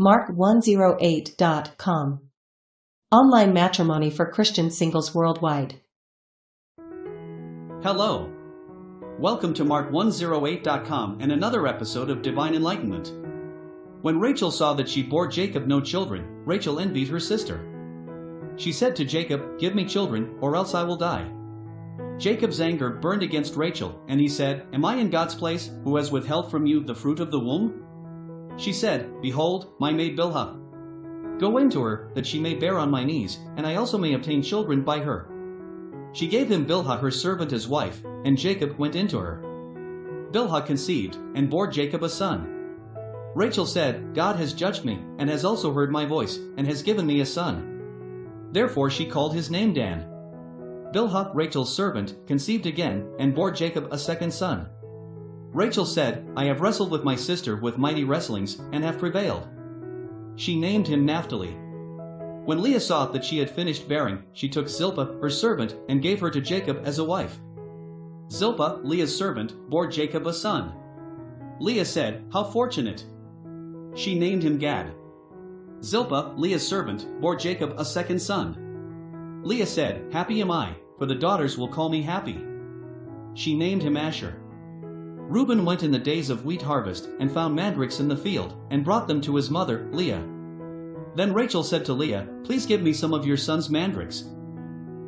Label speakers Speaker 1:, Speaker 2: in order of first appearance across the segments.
Speaker 1: Mark108.com. Online matrimony for Christian singles worldwide.
Speaker 2: Hello. Welcome to Mark108.com and another episode of Divine Enlightenment. When Rachel saw that she bore Jacob no children, Rachel envied her sister. She said to Jacob, "Give me children, or else I will die." Jacob's anger burned against Rachel, and he said, "Am I in God's place, who has withheld from you the fruit of the womb?" She said, "Behold, my maid Bilhah. Go in to her, that she may bear on my knees, and I also may obtain children by her." She gave him Bilhah her servant as wife, and Jacob went in to her. Bilhah conceived, and bore Jacob a son. Rachel said, "God has judged me, and has also heard my voice, and has given me a son." Therefore she called his name Dan. Bilhah, Rachel's servant, conceived again, and bore Jacob a second son. Rachel said, "I have wrestled with my sister with mighty wrestlings, and have prevailed." She named him Naphtali. When Leah saw that she had finished bearing, she took Zilpah, her servant, and gave her to Jacob as a wife. Zilpah, Leah's servant, bore Jacob a son. Leah said, "How fortunate!" She named him Gad. Zilpah, Leah's servant, bore Jacob a second son. Leah said, "Happy am I, for the daughters will call me happy." She named him Asher. Reuben went in the days of wheat harvest, and found mandrakes in the field, and brought them to his mother, Leah. Then Rachel said to Leah, "Please give me some of your son's mandrakes."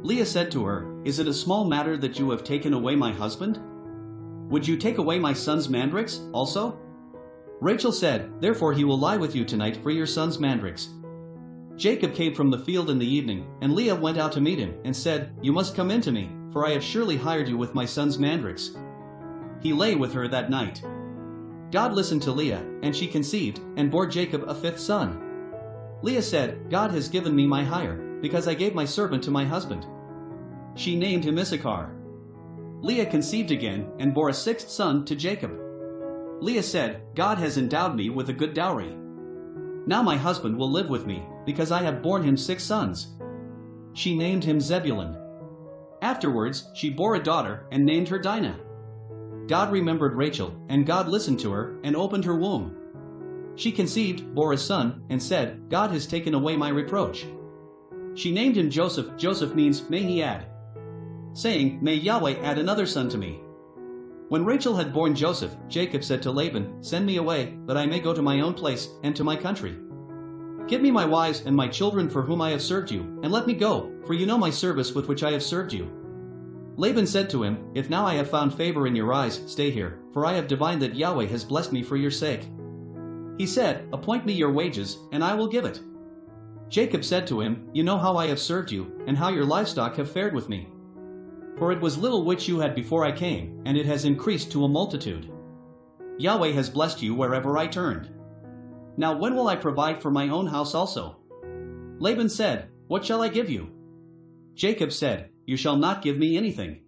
Speaker 2: Leah said to her, "Is it a small matter that you have taken away my husband? Would you take away my son's mandrakes also?" Rachel said, "Therefore he will lie with you tonight for your son's mandrakes." Jacob came from the field in the evening, and Leah went out to meet him, and said, "You must come in to me, for I have surely hired you with my son's mandrakes." He lay with her that night. God listened to Leah, and she conceived, and bore Jacob a fifth son. Leah said, "God has given me my hire, because I gave my servant to my husband." She named him Issachar. Leah conceived again, and bore a sixth son to Jacob. Leah said, "God has endowed me with a good dowry. Now my husband will live with me, because I have borne him 6 sons." She named him Zebulun. Afterwards, she bore a daughter, and named her Dinah. God remembered Rachel, and God listened to her, and opened her womb. She conceived, bore a son, and said, "God has taken away my reproach." She named him Joseph. Joseph means, "May he add," saying, "May Yahweh add another son to me." When Rachel had borne Joseph, Jacob said to Laban, "Send me away, that I may go to my own place, and to my country. Give me my wives and my children for whom I have served you, and let me go, for you know my service with which I have served you." Laban said to him, "If now I have found favor in your eyes, stay here, for I have divined that Yahweh has blessed me for your sake." He said, "Appoint me your wages, and I will give it." Jacob said to him, "You know how I have served you, and how your livestock have fared with me. For it was little which you had before I came, and it has increased to a multitude. Yahweh has blessed you wherever I turned. Now when will I provide for my own house also?" Laban said, "What shall I give you?" Jacob said, "You shall not give me anything.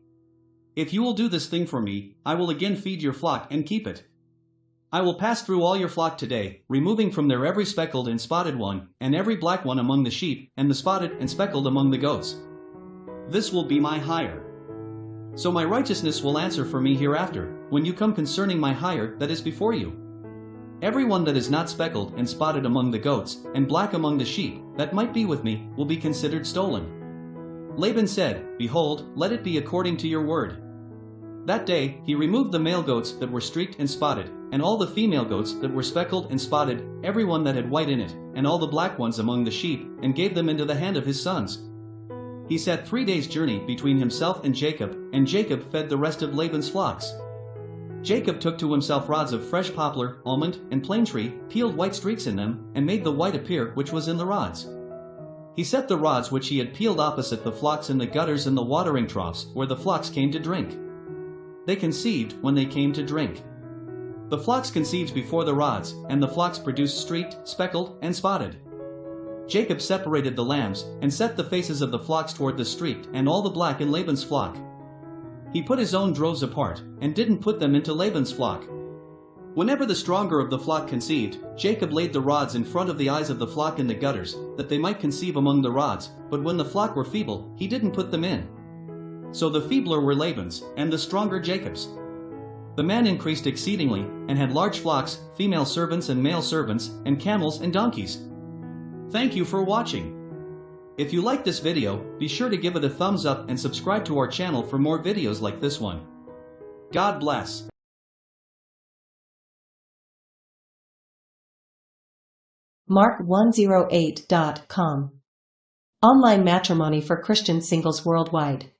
Speaker 2: If you will do this thing for me, I will again feed your flock and keep it. I will pass through all your flock today, removing from there every speckled and spotted one, and every black one among the sheep, and the spotted and speckled among the goats. This will be my hire. So my righteousness will answer for me hereafter, when you come concerning my hire that is before you. Every one that is not speckled and spotted among the goats, and black among the sheep, that might be with me, will be considered stolen." Laban said, "Behold, let it be according to your word." That day he removed the male goats that were streaked and spotted, and all the female goats that were speckled and spotted, every one that had white in it, and all the black ones among the sheep, and gave them into the hand of his sons. He set 3 days' journey between himself and Jacob fed the rest of Laban's flocks. Jacob took to himself rods of fresh poplar, almond, and plane tree, peeled white streaks in them, and made the white appear which was in the rods. He set the rods which he had peeled opposite the flocks in the gutters and the watering troughs, where the flocks came to drink. They conceived when they came to drink. The flocks conceived before the rods, and the flocks produced streaked, speckled, and spotted. Jacob separated the lambs, and set the faces of the flocks toward the streaked and all the black in Laban's flock. He put his own droves apart, and didn't put them into Laban's flock. Whenever the stronger of the flock conceived, Jacob laid the rods in front of the eyes of the flock in the gutters, that they might conceive among the rods, but when the flock were feeble, he didn't put them in. So the feebler were Laban's, and the stronger Jacob's. The man increased exceedingly, and had large flocks, female servants and male servants, and camels and donkeys. Thank you for watching. If you like this video, be sure to give it a thumbs up and subscribe to our channel for more videos like this one. God bless.
Speaker 1: Mark108.com. Online matrimony for Christian singles worldwide.